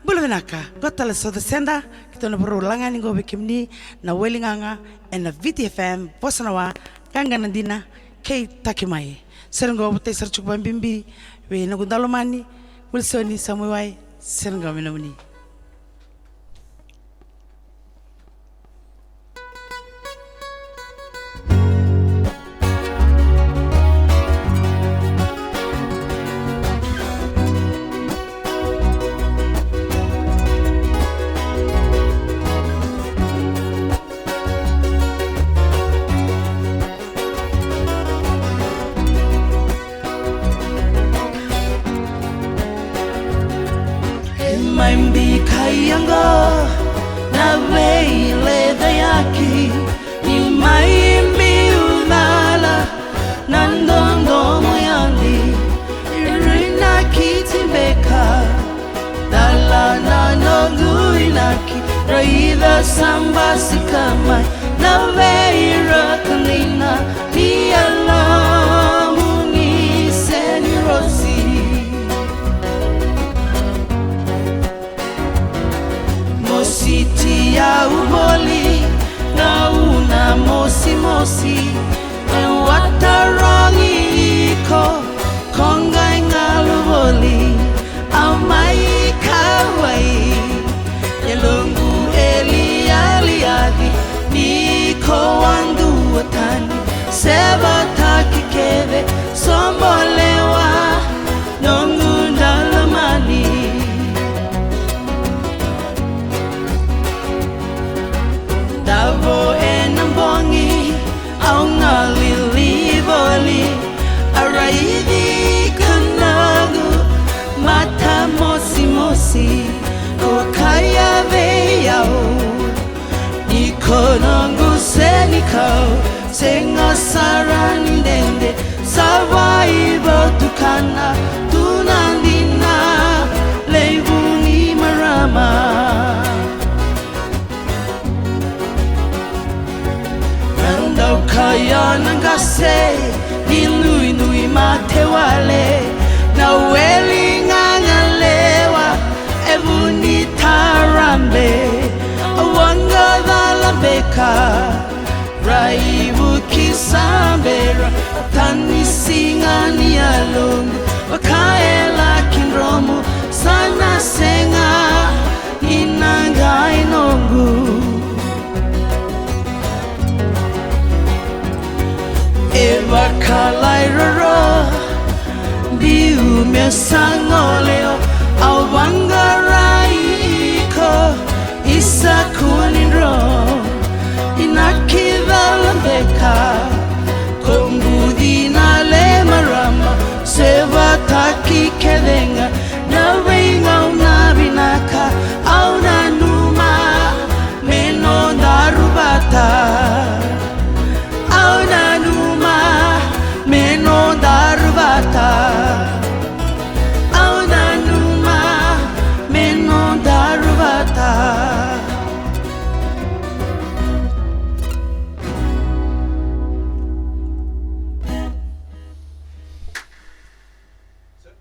Bulavinaka, gotala so the senda, kita na berulangan ngo bekimni na welinganga and na VTFM posanawa kanga nandina kay takimai. Serengo butay sarchuk bambimbi we nagundalomani Wilsoni samuwai serengo minamuni. Maimbi kayanga na veile dayaki ni maimbi unala nandondo moyandi irina kitimbeka dala nanongu inaki raida samba sikamai na veira kanina ni alamu ni seni rosi Siti ya uboli na una mosi mosi and watarangi ko konga ngaluboli amai kawai yelungu eli aliadi niko wandu watani seba takikeve sombolewa nongu dalamani Davo enambongi au ngalili boli araidi kanagu mata mosi mosi kokaya veyao nikonongu senikau senga sarani dende sawai botukana tunandina leivuni marama Kaya nangase ni nui nui matewale na weli ngangalewa evuni tarambe awanga dalabeka raibu kisambera tani singani alungu wakaela kinromu sana senga inanga inongu Eva kalairaro biu mesangoleo awangaraiko isakuniro inakidalambeka kombudina le marama seva taki kedenga na ringa unabinaka au nanuma meno darubata au nanuma meno darubata au nanuma meno darubata